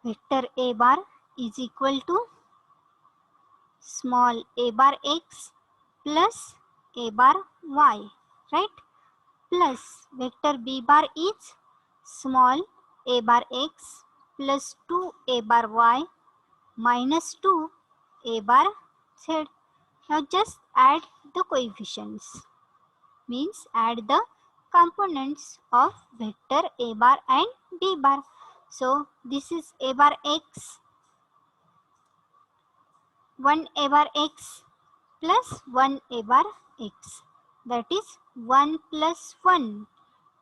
vector a bar is equal to small a bar x plus a bar y, right? Plus vector b bar is small a bar x plus 2 a bar y minus 2 a bar z. Now just add the coefficients, means add the components of vector a bar and b bar. So this is a bar x, 1 a bar x plus 1 a bar x, that is 1 plus 1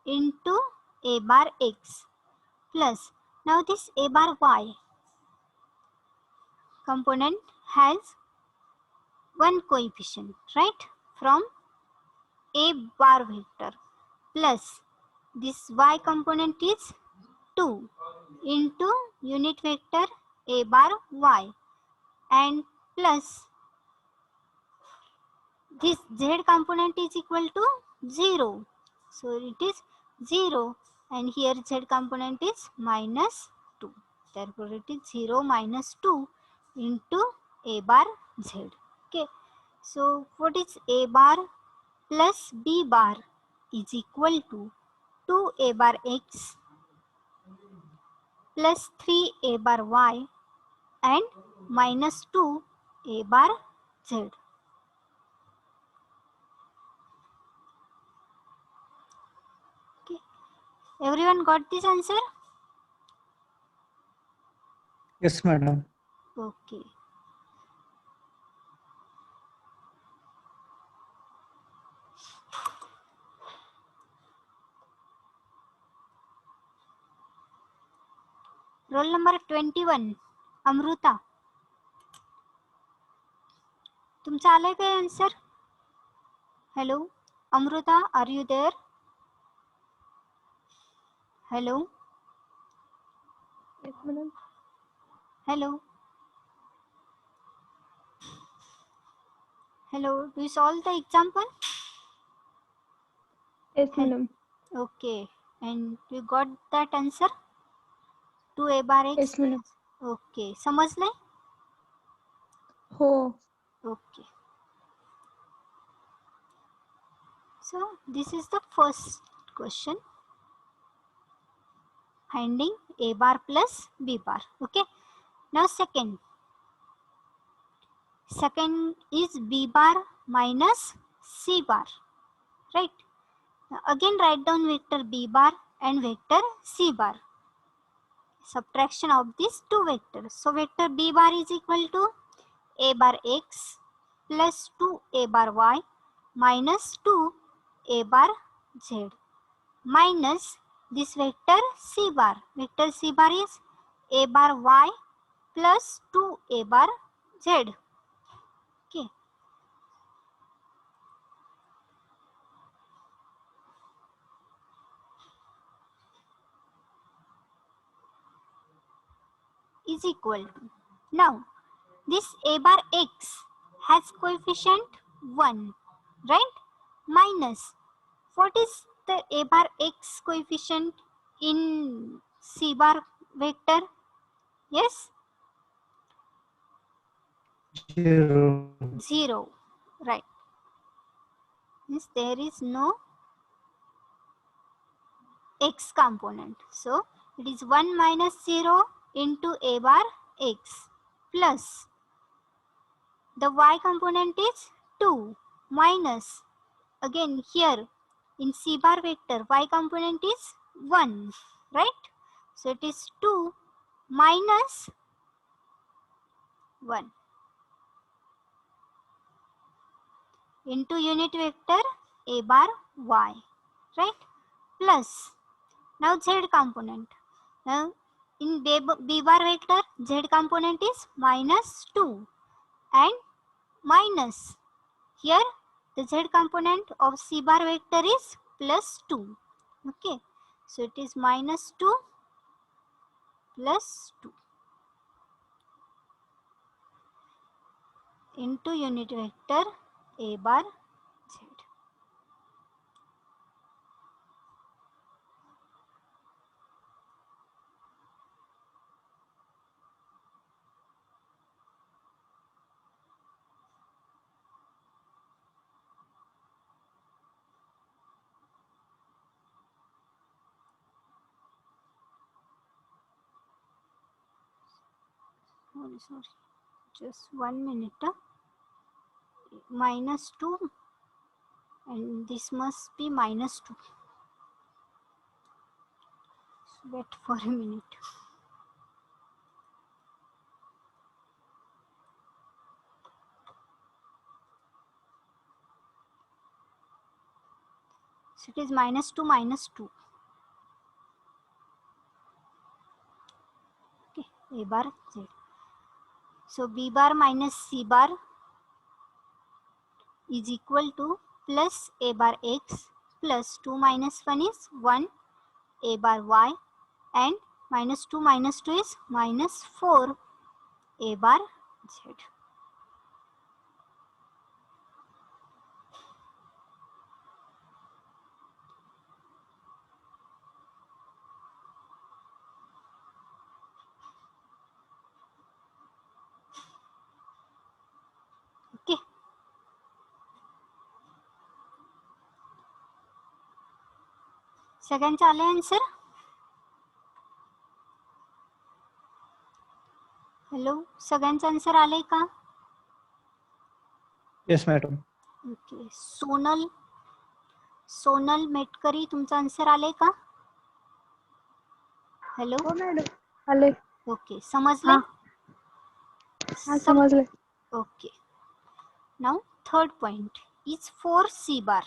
into a bar x plus, now this a bar y component has one coefficient, right, from a bar vector, plus this y component is 2 into unit vector a bar y, and plus this z component is equal to 0. So it is 0, and here z component is minus 2. Therefore it is 0 minus 2 into a bar z. Okay. So what is a bar plus b bar is equal to 2 a bar x plus 3 a bar y and minus 2 a bar z. Okay. Everyone got this answer? Yes, madam. Okay. Roll number 21, Amruta. तुमचा आलाय काय answer? Hello, Amruta, are you there? Hello. Yes, madam. Hello. Hello. Do you solve the example? Yes, madam. Okay. And you got that answer? 2 a bar x. Yes, madam. Okay. समजलंय? हो. Okay. So this is the first question. Finding a bar plus b bar. Okay. Now second. Second is b bar minus c bar. Right. Now again write down vector b bar and vector c bar. Subtraction of these two vectors. So vector b bar is equal to a bar x plus 2 a bar y minus 2 a bar z minus this vector c bar. Vector c bar is a bar y plus 2 a bar z. Okay. Is equal to. Now this a bar x has coefficient 1, right? Minus, what is the a bar x coefficient in c bar vector? Yes? 0. 0, right. Means there is no x component. So it is 1 minus 0 into a bar x plus the y component is 2 minus, again here in c bar vector y component is 1, right? So it is 2 minus 1 into unit vector a bar y, right? Plus, now z component. Now in b bar vector z component is minus 2 and minus, here the z component of c bar vector is plus 2. Okay, so it is minus 2 plus 2 into unit vector a bar z. sorry, just 1 minute. -2 and this must be -2. Wait for a minute. So it is -2 -2. Okay, a bar z. So b bar minus c bar is equal to plus a bar x plus 2 minus 1 is 1 a bar y and -2 -2 is -4 a bar z. Okay. सगळ्यांचे आले answer? Hello, सगळ्यांचे answer आले का? Yes, madam. Okay. Sonal Metkari, तुमचा answer आले का? Hello. हो madam आले. ओके, समजले? हा समजले. Okay. Now third point is 4c bar.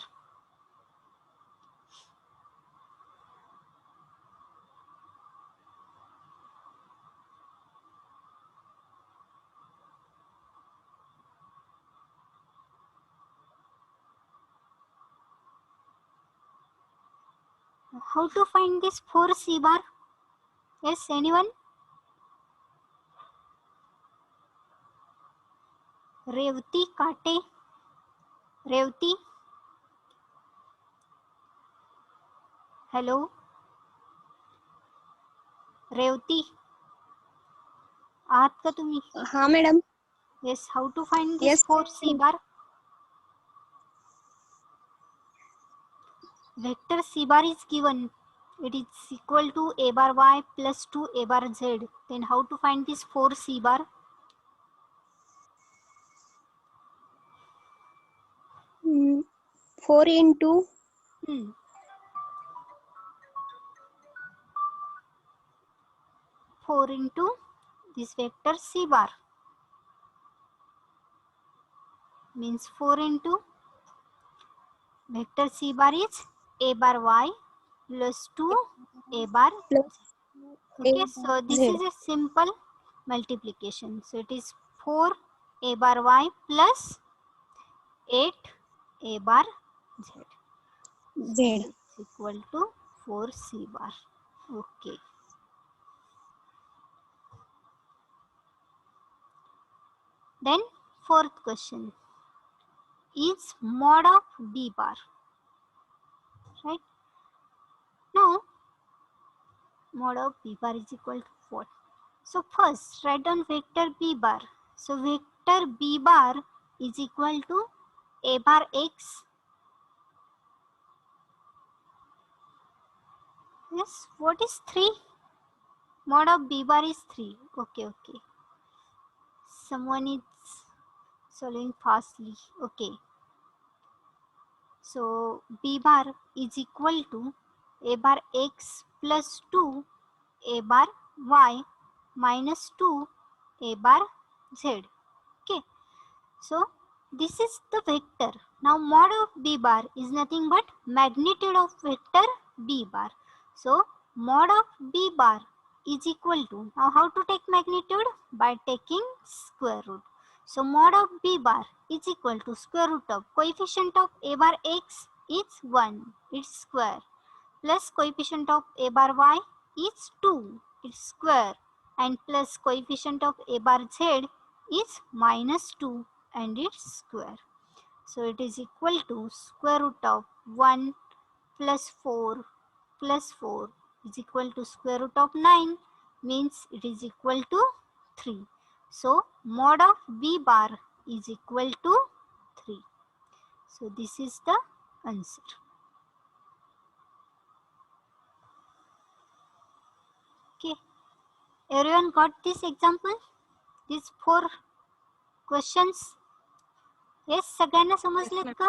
How to find this 4c bar? Yes, anyone? Revati Kate, Revati, hello, Revati, आहात का तुम्ही? हा madam. Yes, how to find this Yes, 4c bar? Vector c bar is given. It is equal to a bar y plus 2 a bar z. Then how to find this 4c bar? Hmm, 4 into 4 into this vector c bar means 4 into vector c bar is a bar y plus 2 a bar plus z. Okay, a so this z. is a simple multiplication. So it is 4 a bar y plus 8 a bar z. Z. It's equal to 4c bar. Okay. Then fourth question is mod of b bar. Right? Now mod of b bar is equal to what? So first write down vector b bar. So vector b bar is equal to a bar x. Yes, what is 3? Mod of b bar is 3. Okay. Someone is solving fastly. Okay. So b bar is equal to a bar x plus 2 a bar y minus 2 a bar z. Okay. So this is the vector. Now mod of b bar is nothing but magnitude of vector b bar. So mod of b bar is equal to, now how to take magnitude? By taking square root. So mod of b bar is equal to square root of coefficient of a bar x is 1, its square, plus coefficient of a bar y is 2, its square, and plus coefficient of a bar z is minus 2 and its square. So it is equal to square root of 1 plus 4 plus 4 is equal to square root of 9, means it is equal to 3. So mod of b bar is equal to 3. So this is the answer. Okay. Everyone got this example? these 4 questions. Yes, सगळ्यांना समजलेत का?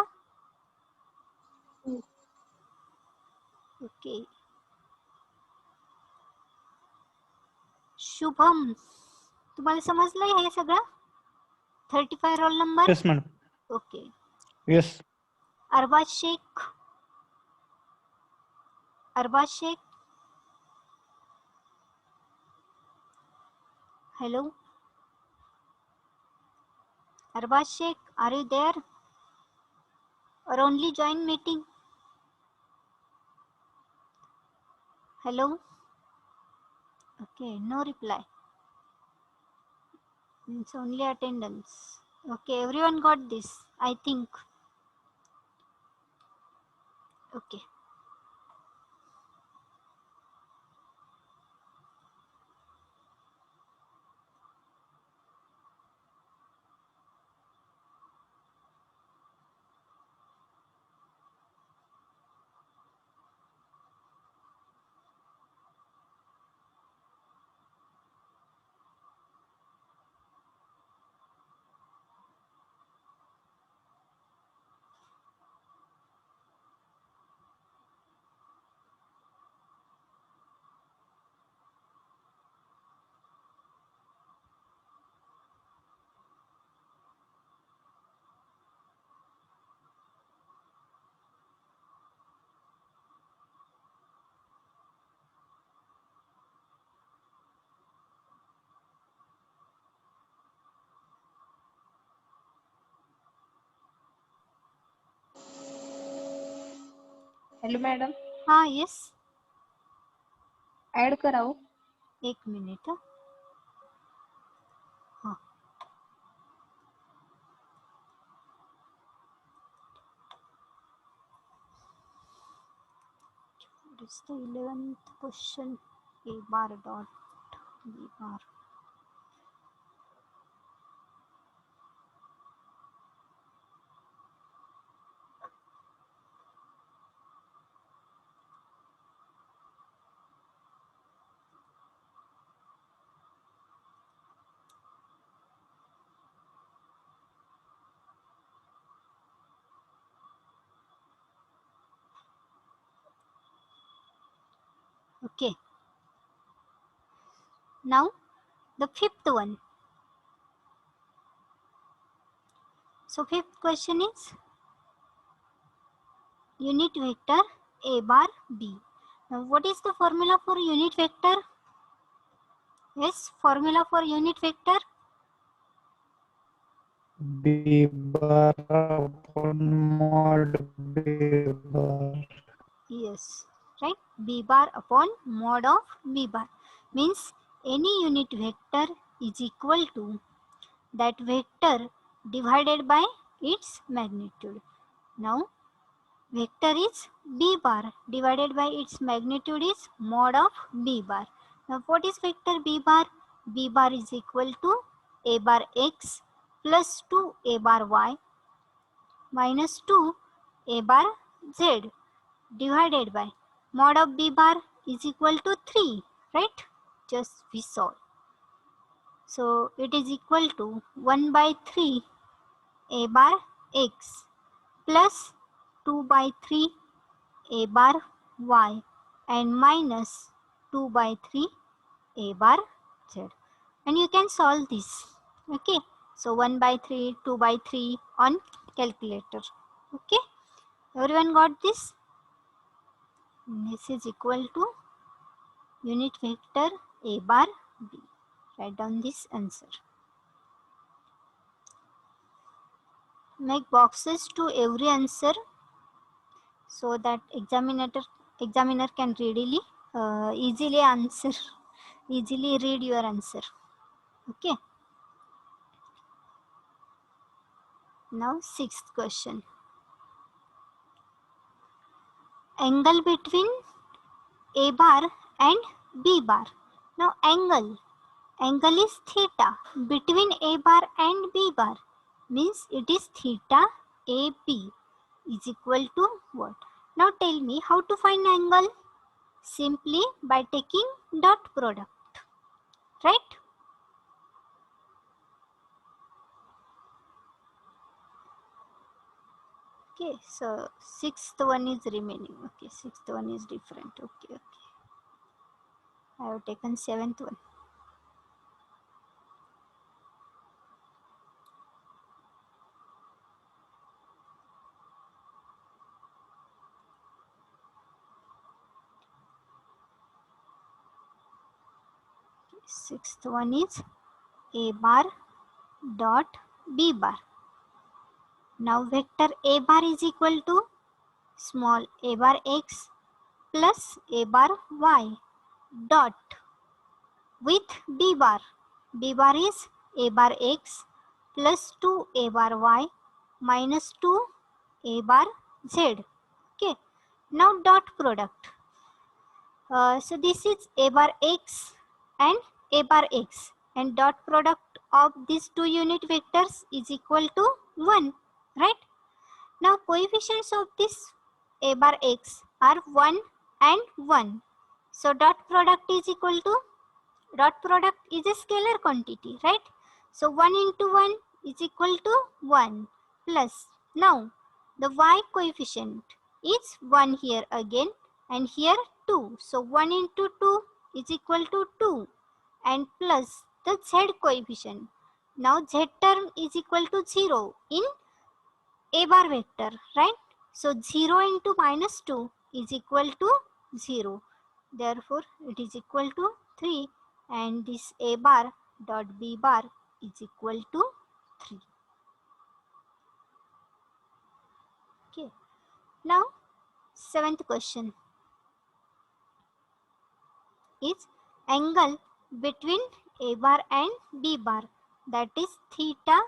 Okay. Shubham, तुम्हाला समजलंय हे सगळं? 35 roll number. Yes, madam. Okay. Yes. Arbaz Sheikh. Arbaz Sheikh. Hello. Arbaz Sheikh, are you there? Or only join meeting? Hello. Okay, no reply. It's only attendance. Okay, everyone got this, I think. Okay. Hello madam, हाँ, yes. Add करावं. एक minute. हाँ. What is the 11th question? A bar dot B bar. Okay. Now the 5th one. So 5th question is unit vector A bar B. Now what is the formula for unit vector? Yes, formula for unit vector. B bar upon mod B bar. Yes, right. B bar upon mod of B bar means any unit vector is equal to that vector divided by its magnitude. Now vector is B bar divided by its magnitude is mod of B bar. Now what is vector B bar? B bar is equal to A bar x plus 2 A bar y minus 2 A bar z divided by mod of B bar is equal to 3, right? Just we saw. So it is equal to 1 by 3 A bar x plus 2 by 3 A bar y and minus 2 by 3 A bar z. And you can solve this. Okay. So 1 by 3, 2 by 3 on calculator. Okay. Everyone got this? This is equal to unit vector A bar B. Write down this answer. Make boxes to every answer so that examiner can readily easily read your answer. Okay. Now 6th question. Angle between A bar and B bar. Now angle is theta between A bar and B bar means it is theta AB is equal to what? Now tell me how to find angle. Simply by taking dot product, right? Okay, so sixth one is remaining. Okay, sixth one is different. Okay, okay. I have taken seventh one. Sixth one is a bar dot b bar. Now vector a bar is equal to small a bar x plus a bar y dot with b bar. B bar is a bar x plus 2 a bar y minus 2 a bar z. Okay. Now dot product. So this is a bar x and a bar x, and dot product of these two unit vectors is equal to 1, right? Now coefficients of this a bar x are 1 and 1. So dot product is equal to, dot product is a scalar quantity, right? So 1 into 1 is equal to 1 plus, now the y coefficient is 1 here again and here 2. So 1 into 2 is equal to 2 and plus the z coefficient. Now z term is equal to 0 in a bar vector, right? So 0 into minus 2 is equal to 0. Therefore, it is equal to 3, and this a bar dot b bar is equal to 3. Okay. Now, seventh question is angle between a bar and b bar, that is theta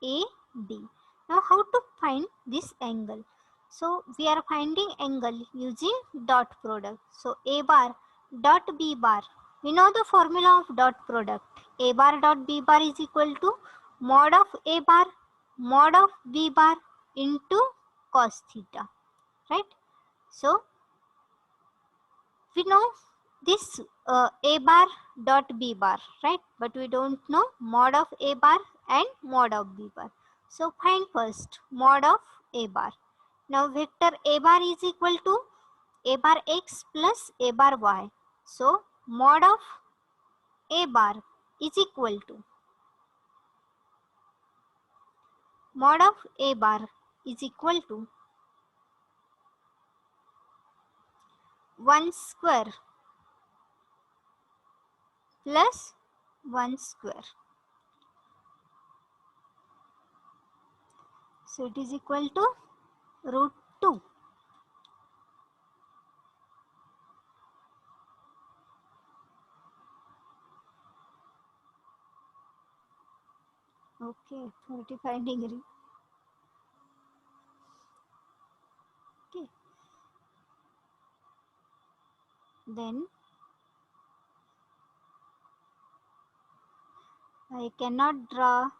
a b. Now how to find this angle? So we are finding angle using dot product. So a bar dot b bar, we know the formula of dot product. A bar dot b bar is equal to mod of a bar mod of b bar into cos theta, right? So we know this a bar dot b bar, right? But we don't know mod of a bar and mod of b bar. So find first mod of a bar. Now vector a bar is equal to a bar x plus a bar y. So mod of a bar is equal to mod of a bar is equal to 1 square plus 1 square. So it is equal to root 2. Okay, 45 degree. Okay. Then I cannot draw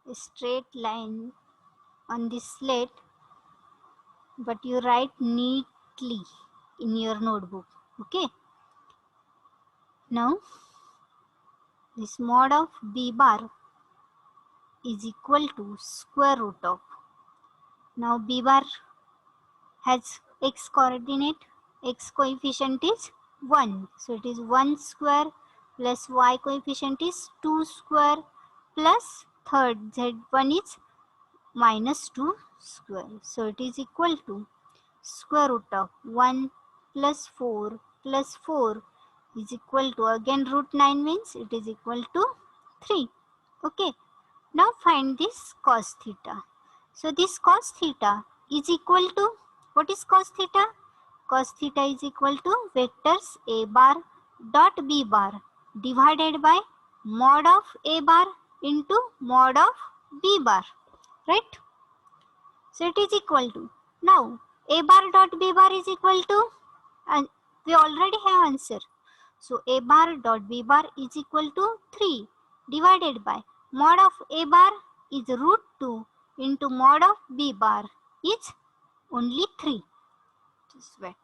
a straight line on this slate, but you write neatly in your notebook. Okay. Now this mod of b bar is equal to square root of. Now b bar has x coordinate, x coefficient is 1. So it is 1 square plus y coefficient is 2 square plus third z1 is minus 2 square. So it is equal to square root of 1 plus 4 plus 4 is equal to, again root 9 means it is equal to 3. Okay. Now find this cos theta. So this cos theta is equal to, what is cos theta? Cos theta is equal to vectors a bar dot b bar divided by mod of a bar into mod of b bar, right? So it is equal to, now a bar dot b bar is equal to, and we already have answer. So a bar dot b bar is equal to 3 divided by mod of a bar is root 2 into mod of b bar is only 3. Just wait.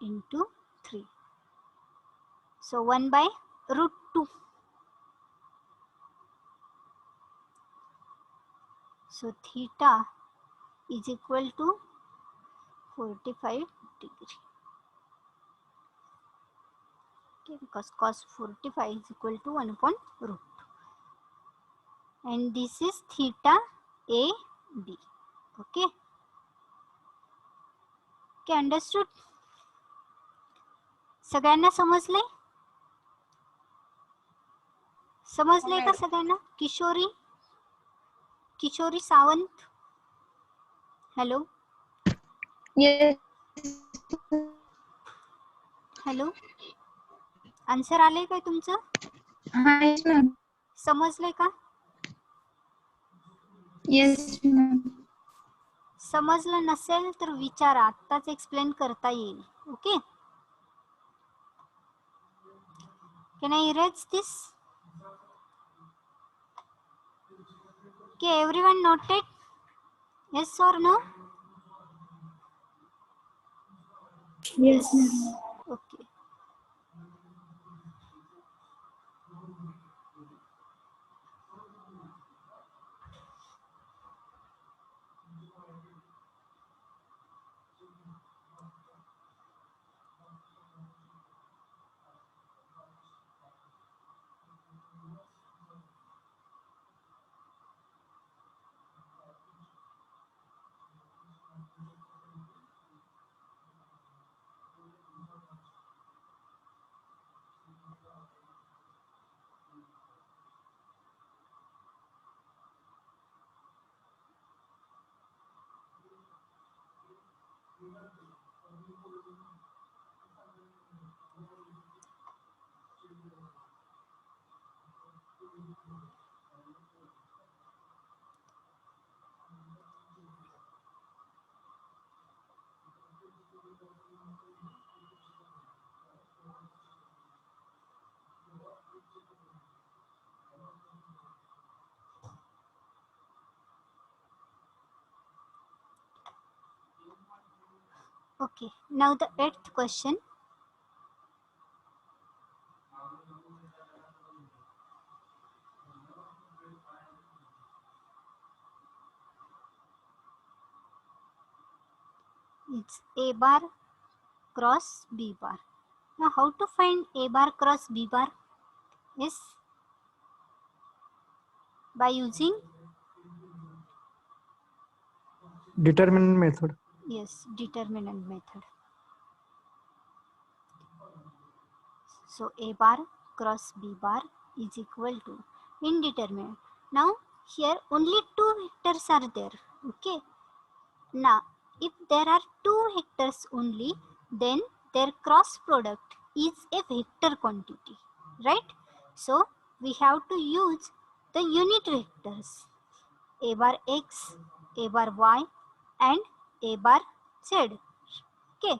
Into 3. So 1 by root 2. So theta is equal to 45 degree. Okay, because cos 45 is equal to 1 upon root 2. And this is theta A B. Okay. Okay, understood? सगळ्यांना समजले? समजले का सगळ्यांना? Kishori Sawant, hello Yes. Hello, answer आले काय तुमचं? Yes, ma'am. समजले का? Yes, ma'am. समजलं नसेल तर विचारा, आत्ताच एक्सप्लेन करता येईल. Okay, can I erase this? Okay, everyone noted? Yes or no? Yes, ma'am. Okay. Okay, now the 8th question. It's A bar cross B bar. Now how to find A bar cross B bar? Is by using, Determinant method. yes, determinant method. So A bar cross B bar is equal to indeterminate. Now here only two vectors are there. Okay. Now if there are two vectors only, then their cross product is a vector quantity, right? So we have to use the unit vectors A bar x, A bar y and A bar z. Okay.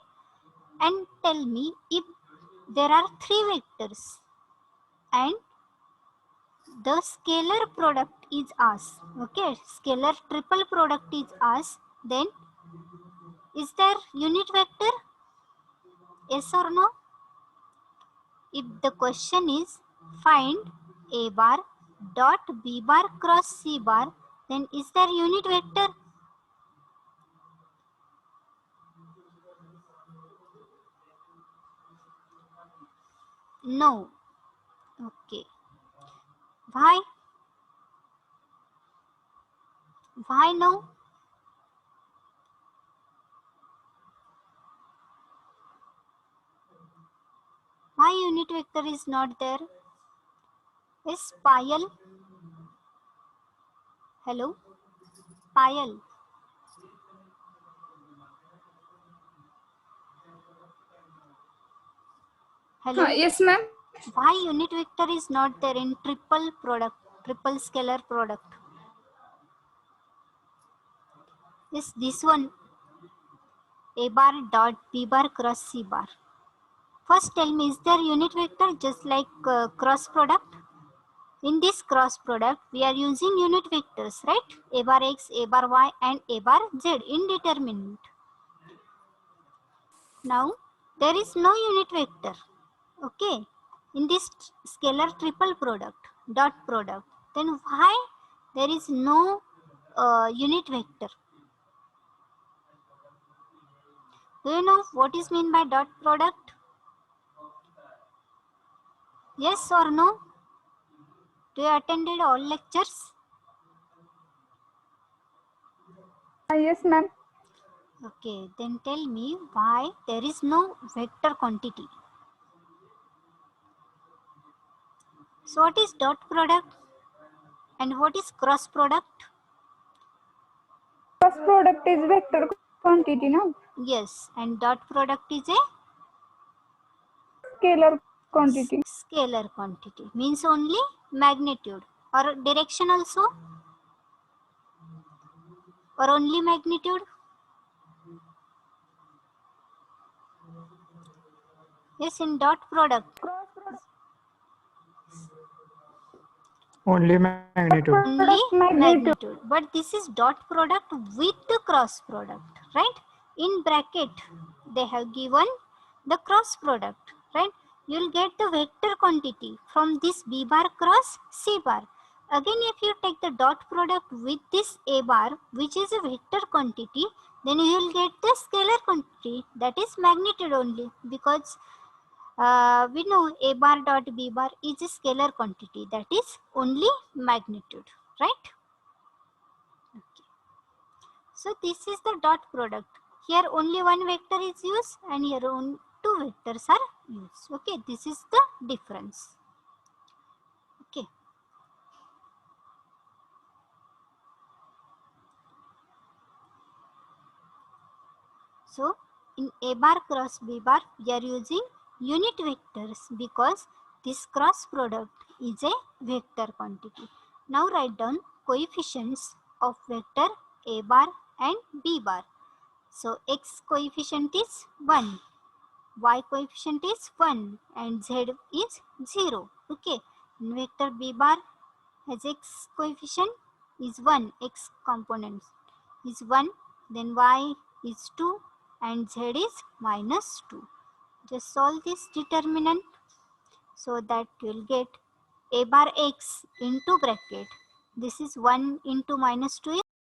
And tell me if there are three vectors and the scalar product is us. Okay, scalar triple product is us, then is there unit vector? Yes or no? If the question is find A bar dot B bar cross C bar, then is there unit vector? No. Okay. Why? Why no? Why unit vector is not there? Is Payal? Hello? Payal. Hello? Yes, ma'am. Why unit vector is not there in triple product, triple scalar product? Is this one A bar dot B bar cross C bar. First tell me, is there unit vector just like cross product? In this cross product, we are using unit vectors, right? A bar x, A bar y and A bar z, indeterminate. Now, there is no unit vector. Okay. in this scalar triple product, dot product, then why there is no unit vector? Do you know what is mean by dot product? Yes or no? Do you attended all lectures? Yes, ma'am. Okay, then tell me why there is no vector quantity. So what is dot product and what is cross product? Cross product is vector quantity, no? Yes, and dot product is a Scalar quantity. scalar quantity, means only magnitude or direction also, or only magnitude. Yes, in dot product Only magnitude. only Magnitude. magnitude, but this is dot product with the cross product, right? In bracket they have given the cross product, right? You'll get the vector quantity from this b bar cross c bar. Again, if you take the dot product with this a bar, which is a vector quantity, then you will get the scalar quantity, that is magnitude only, because we know a bar dot b bar is a scalar quantity, that is only magnitude, right? Okay. So this is the dot product. Here only one vector is used and here only two vectors are used. Okay, this is the difference. Okay. So in a bar cross b bar, we are using unit vectors because this cross product is a vector quantity. Now write down coefficients of vector a bar and b bar. So x coefficient is 1, y coefficient is 1 and z is 0. Okay, and vector b bar has x coefficient is 1, x component is 1, then y is 2 and z is minus 2. Just solve this determinant so that you will get a bar x into bracket. This is 1 into minus 2 is